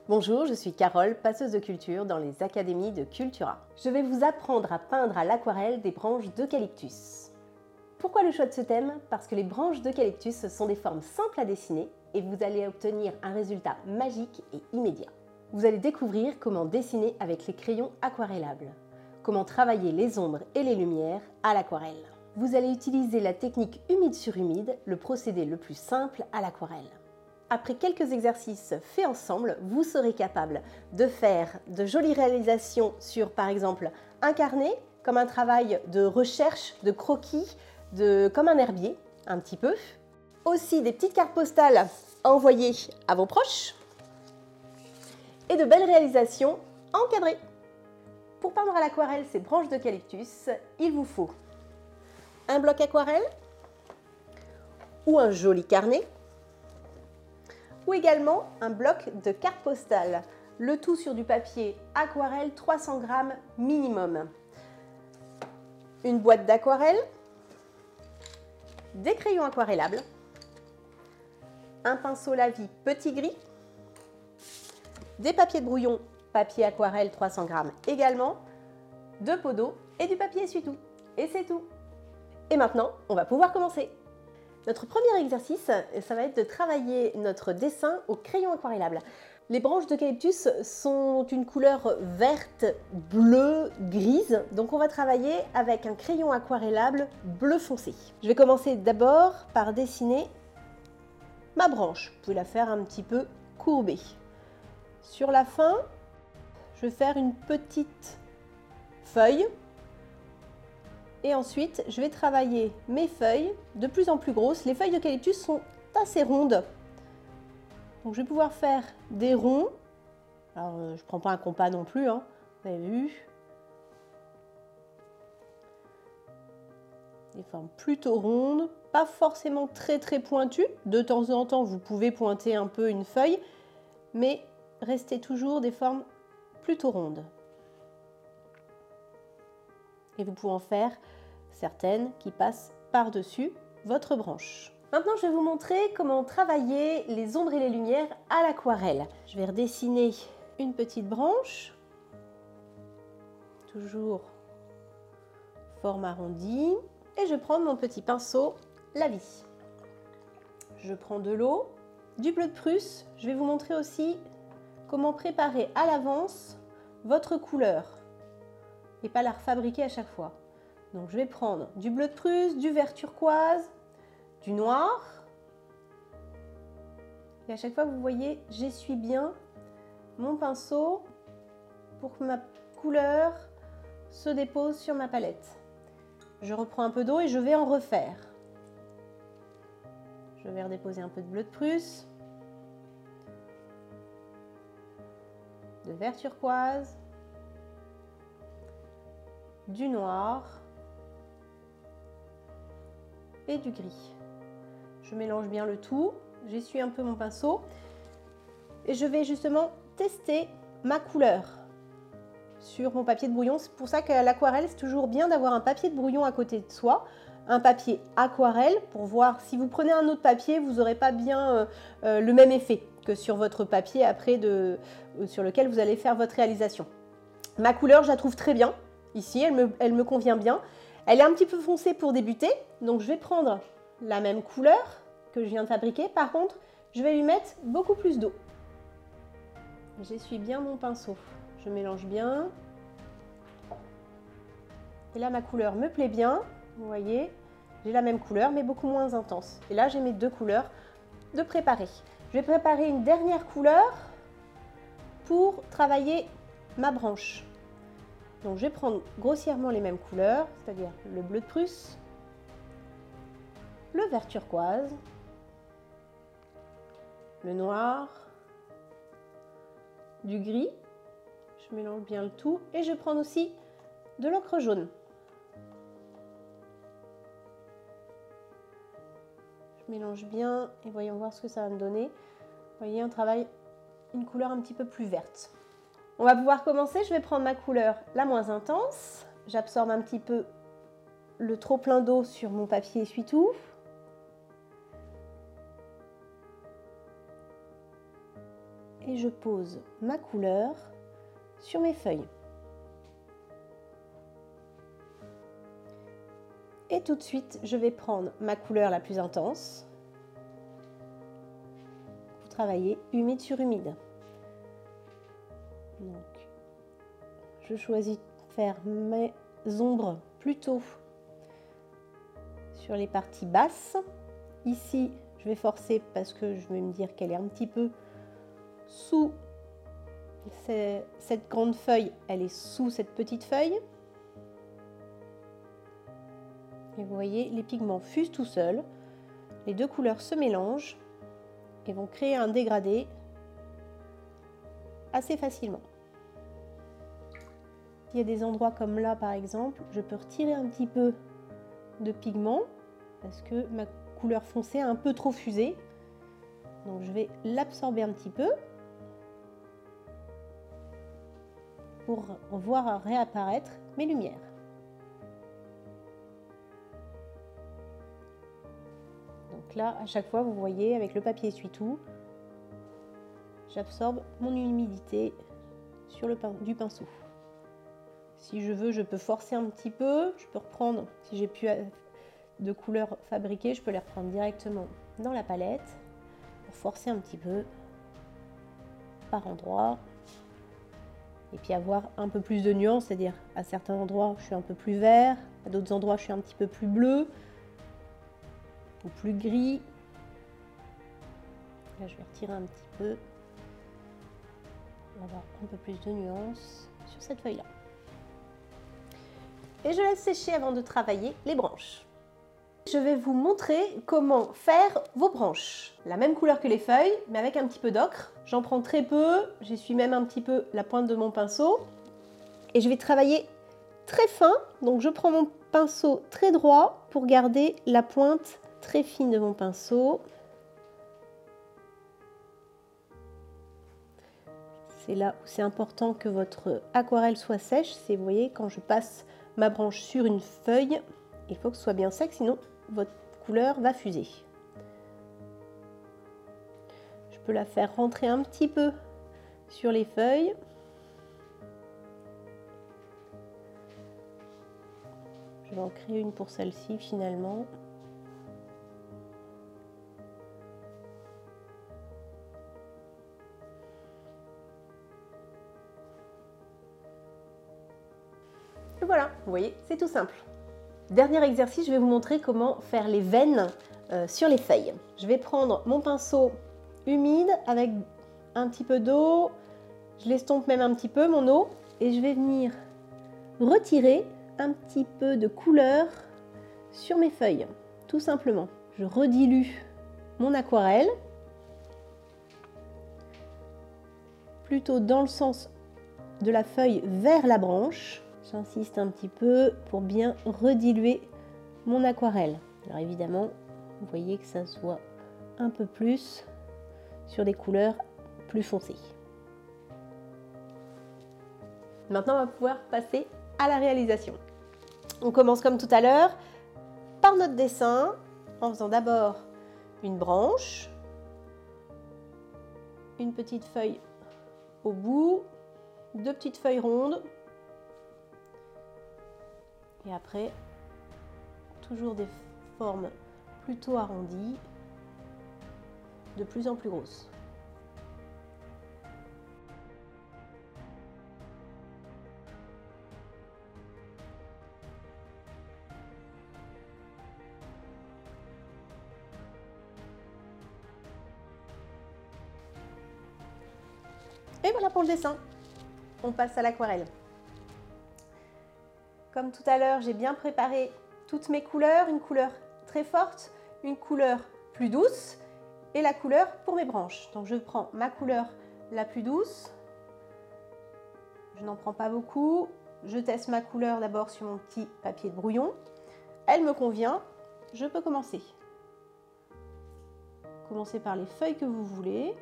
Bonjour, je suis Carole, passeuse de culture dans les académies de Cultura. Je vais vous apprendre à peindre à l'aquarelle des branches d'eucalyptus. Pourquoi le choix de ce thème? Parce que les branches d'eucalyptus sont des formes simples à dessiner et vous allez obtenir un résultat magique et immédiat. Vous allez découvrir comment dessiner avec les crayons aquarellables, comment travailler les ombres et les lumières à l'aquarelle. Vous allez utiliser la technique humide sur humide, le procédé le plus simple à l'aquarelle. Après quelques exercices faits ensemble, vous serez capable de faire de jolies réalisations sur, par exemple, un carnet, comme un travail de recherche, de croquis, comme un herbier, un petit peu. Aussi des petites cartes postales à envoyer à vos proches. Et de belles réalisations encadrées. Pour peindre à l'aquarelle ces branches d'eucalyptus, il vous faut un bloc aquarelle ou un joli carnet, ou également un bloc de cartes postales, le tout sur du papier aquarelle 300 g minimum. Une boîte d'aquarelle, des crayons aquarellables, un pinceau Lavis petit gris, des papiers de brouillon papier aquarelle 300 g également, deux pots d'eau et du papier essuie-tout. Et c'est tout. Et maintenant, on va pouvoir commencer. Notre premier exercice, ça va être de travailler notre dessin au crayon aquarellable. Les branches d'eucalyptus sont une couleur verte, bleue, grise. Donc on va travailler avec un crayon aquarellable bleu foncé. Je vais commencer d'abord par dessiner ma branche. Vous pouvez la faire un petit peu courbée. Sur la fin, je vais faire une petite feuille. Et ensuite, je vais travailler mes feuilles de plus en plus grosses. Les feuilles d'eucalyptus sont assez rondes. Donc, je vais pouvoir faire des ronds. Alors, je ne prends pas un compas non plus, hein, vous avez vu. Des formes plutôt rondes, pas forcément très pointues. De temps en temps, vous pouvez pointer un peu une feuille, mais restez toujours des formes plutôt rondes. Et vous pouvez en faire certaines qui passent par-dessus votre branche. Maintenant, je vais vous montrer comment travailler les ombres et les lumières à l'aquarelle. Je vais redessiner une petite branche, toujours forme arrondie, et je prends mon petit pinceau Lavis. Je prends de l'eau, du bleu de Prusse. Je vais vous montrer aussi comment préparer à l'avance votre couleur et pas la refabriquer à chaque fois. Donc je vais prendre du bleu de Prusse, du vert turquoise, du noir. Et à chaque fois, vous voyez, j'essuie bien mon pinceau pour que ma couleur se dépose sur ma palette. Je reprends un peu d'eau et je vais en refaire. Je vais redéposer un peu de bleu de Prusse, de vert turquoise, du noir et du gris. Je mélange bien le tout, j'essuie un peu mon pinceau et je vais justement tester ma couleur sur mon papier de brouillon. C'est pour ça qu'à l'aquarelle, c'est toujours bien d'avoir un papier de brouillon à côté de soi, un papier aquarelle pour voir si vous prenez un autre papier, vous n'aurez pas bien le même effet que sur votre papier après sur lequel vous allez faire votre réalisation. Ma couleur, je la trouve très bien. Ici, elle me convient bien. Elle est un petit peu foncée pour débuter, donc je vais prendre la même couleur que je viens de fabriquer. Par contre, je vais lui mettre beaucoup plus d'eau. J'essuie bien mon pinceau. Je mélange bien. Et là, ma couleur me plaît bien. Vous voyez, j'ai la même couleur, mais beaucoup moins intense. Et là, j'ai mes deux couleurs de préparer. Je vais préparer une dernière couleur pour travailler ma branche. Donc je vais prendre grossièrement les mêmes couleurs, c'est-à-dire le bleu de Prusse, le vert turquoise, le noir, du gris. Je mélange bien le tout et je prends aussi de l'encre jaune. Je mélange bien et voyons voir ce que ça va me donner. Vous voyez, on travaille une couleur un petit peu plus verte. On va pouvoir commencer. Je vais prendre ma couleur la moins intense. J'absorbe un petit peu le trop plein d'eau sur mon papier essuie-tout. et je pose ma couleur sur mes feuilles. Et tout de suite, je vais prendre ma couleur la plus intense pour travailler humide sur humide. Donc, je choisis de faire mes ombres plutôt sur les parties basses. Ici, je vais forcer parce que je vais me dire qu'elle est un petit peu sous cette grande feuille, elle est sous cette petite feuille. Et vous voyez, les pigments fusent tout seuls. Les deux couleurs se mélangent et vont créer un dégradé assez facilement. Il y a des endroits comme là par exemple, je peux retirer un petit peu de pigment parce que ma couleur foncée a un peu trop fusé. Donc je vais l'absorber un petit peu pour voir réapparaître mes lumières. Donc là, à chaque fois, vous voyez, avec le papier essuie-tout, j'absorbe mon humidité sur du pinceau. Si je veux, je peux forcer un petit peu, je peux reprendre, si j'ai plus de couleurs fabriquées, je peux les reprendre directement dans la palette pour forcer un petit peu par endroit. Et puis avoir un peu plus de nuances, c'est-à-dire à certains endroits je suis un peu plus vert, à d'autres endroits je suis un petit peu plus bleu ou plus gris. Là je vais retirer un petit peu pour avoir un peu plus de nuances sur cette feuille-là. Et je laisse sécher avant de travailler les branches. Je vais vous montrer comment faire vos branches. La même couleur que les feuilles, mais avec un petit peu d'ocre. J'en prends très peu, j'essuie même un petit peu la pointe de mon pinceau. Et je vais travailler très fin, donc je prends mon pinceau très droit pour garder la pointe très fine de mon pinceau. C'est là où c'est important que votre aquarelle soit sèche. C'est, vous voyez, quand je passe ma branche sur une feuille, il faut que ce soit bien sec, sinon votre couleur va fuser. Je peux la faire rentrer un petit peu sur les feuilles. Je vais en créer une pour celle-ci finalement. Et voilà, vous voyez, c'est tout simple. Dernier exercice, je vais vous montrer comment faire les veines sur les feuilles. Je vais prendre mon pinceau humide avec un petit peu d'eau, je l'estompe même un petit peu mon eau et je vais venir retirer un petit peu de couleur sur mes feuilles, tout simplement. Je redilue mon aquarelle, plutôt dans le sens de la feuille vers la branche. J'insiste un petit peu pour bien rediluer mon aquarelle. Alors évidemment, vous voyez que ça soit un peu plus sur des couleurs plus foncées. Maintenant, on va pouvoir passer à la réalisation. On commence comme tout à l'heure par notre dessin en faisant d'abord une branche, une petite feuille au bout, deux petites feuilles rondes. Et après, toujours des formes plutôt arrondies, de plus en plus grosses. Et voilà pour le dessin. On passe à l'aquarelle. Comme tout à l'heure, j'ai bien préparé toutes mes couleurs, une couleur très forte, une couleur plus douce et la couleur pour mes branches. Donc je prends ma couleur la plus douce, je n'en prends pas beaucoup, je teste ma couleur d'abord sur mon petit papier de brouillon, elle me convient, je peux commencer. Commencez par les feuilles que vous voulez.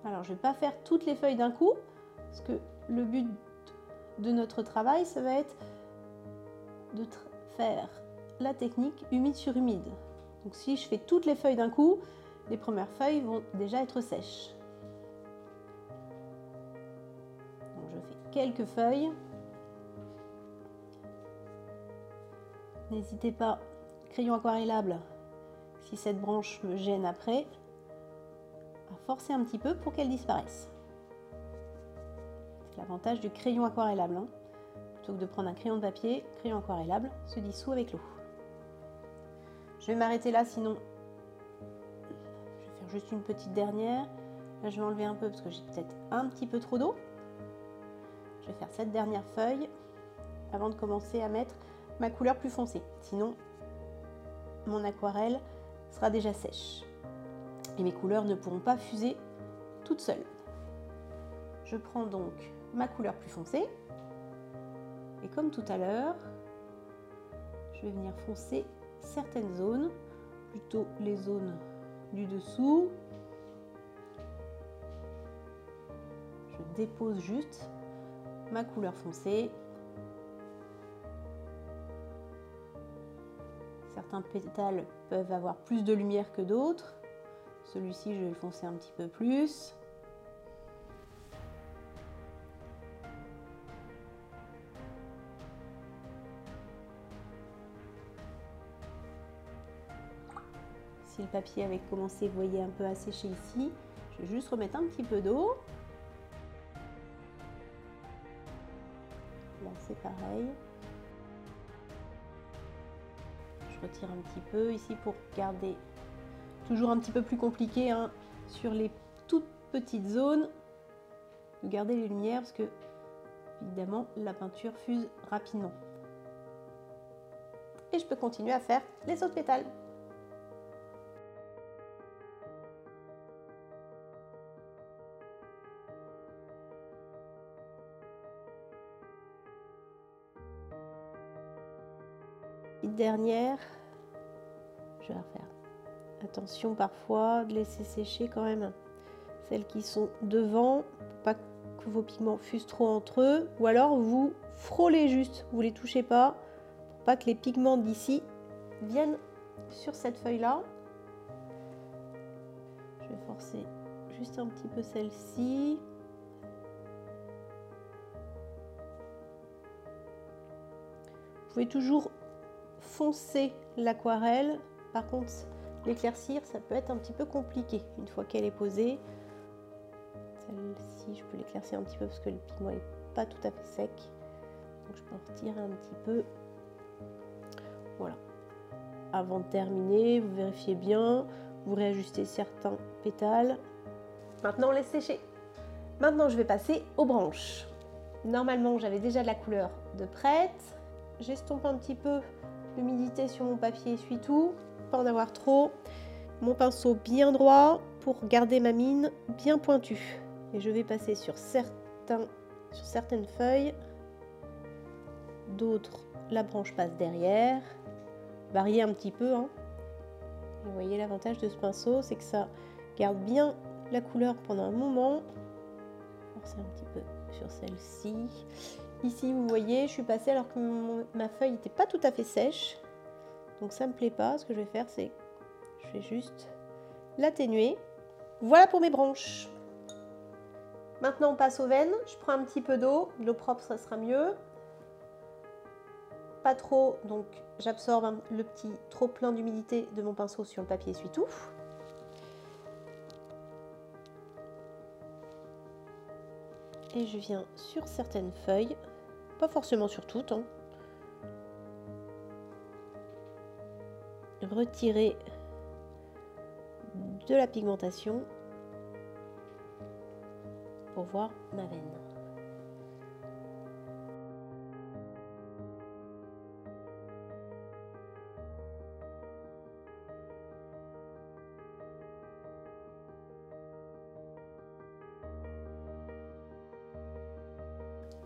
Alors je ne vais pas faire toutes les feuilles d'un coup, parce que le but de notre travail, ça va être de faire la technique humide sur humide. Donc si je fais toutes les feuilles d'un coup, les premières feuilles vont déjà être sèches. Donc je fais quelques feuilles. N'hésitez pas, crayon aquarellable, si cette branche me gêne après, à forcer un petit peu pour qu'elle disparaisse. C'est l'avantage du crayon aquarellable, hein. Plutôt que de prendre un crayon de papier, crayon aquarellable se dissout avec l'eau. Je vais m'arrêter là, sinon je vais faire juste une petite dernière. Là, je vais enlever un peu parce que j'ai peut-être un petit peu trop d'eau. Je vais faire cette dernière feuille avant de commencer à mettre ma couleur plus foncée. Sinon, mon aquarelle sera déjà sèche. Et mes couleurs ne pourront pas fuser toutes seules. Je prends donc ma couleur plus foncée. Et comme tout à l'heure, je vais venir foncer certaines zones, plutôt les zones du dessous. Je dépose juste ma couleur foncée. Certains pétales peuvent avoir plus de lumière que d'autres. Celui-ci, je vais le foncer un petit peu plus. Si le papier avait commencé, vous voyez, un peu à sécher ici, je vais juste remettre un petit peu d'eau. Là, c'est pareil. Je retire un petit peu ici pour garder, toujours un petit peu plus compliqué, hein, sur les toutes petites zones, de garder les lumières parce que, évidemment, la peinture fuse rapidement. Et je peux continuer à faire les autres pétales. Dernière, je vais refaire. Attention parfois de laisser sécher quand même celles qui sont devant, pour pas que vos pigments fusent trop entre eux, ou alors vous frôlez juste, vous les touchez pas, pour pas que les pigments d'ici viennent sur cette feuille là. Je vais forcer juste un petit peu celle-ci. Vous pouvez toujours foncer l'aquarelle, par contre l'éclaircir ça peut être un petit peu compliqué une fois qu'elle est posée. Celle-ci je peux l'éclaircir un petit peu parce que le pigment n'est pas tout à fait sec, donc je peux en retirer un petit peu. Voilà, avant de terminer vous vérifiez bien, vous réajustez certains pétales. Maintenant on laisse sécher. Maintenant je vais passer aux branches. Normalement j'avais déjà de la couleur de prête, j'estompe un petit peu l'humidité sur mon papier essuie-tout, pas en avoir trop. Mon pinceau bien droit pour garder ma mine bien pointue. Et je vais passer sur certaines feuilles. D'autres, la branche passe derrière. Varier un petit peu, hein. Vous voyez l'avantage de ce pinceau, c'est que ça garde bien la couleur pendant un moment. Forcer un petit peu sur celle-ci. Ici, vous voyez, je suis passée alors que ma feuille n'était pas tout à fait sèche. Donc ça ne me plaît pas. Ce que je vais faire, c'est je vais juste l'atténuer. Voilà pour mes branches. Maintenant, on passe aux veines. Je prends un petit peu d'eau. De l'eau propre, ça sera mieux. Pas trop, donc j'absorbe le petit trop plein d'humidité de mon pinceau sur le papier essuie-tout. Et je viens sur certaines feuilles, pas forcément sur toutes, hein, retirer de la pigmentation pour voir ma veine.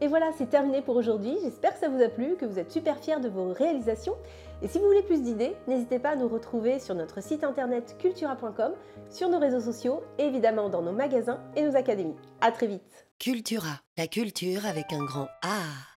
Et voilà, c'est terminé pour aujourd'hui. J'espère que ça vous a plu, que vous êtes super fiers de vos réalisations. Et si vous voulez plus d'idées, n'hésitez pas à nous retrouver sur notre site internet cultura.com, sur nos réseaux sociaux et évidemment dans nos magasins et nos académies. À très vite. Cultura, la culture avec un grand A.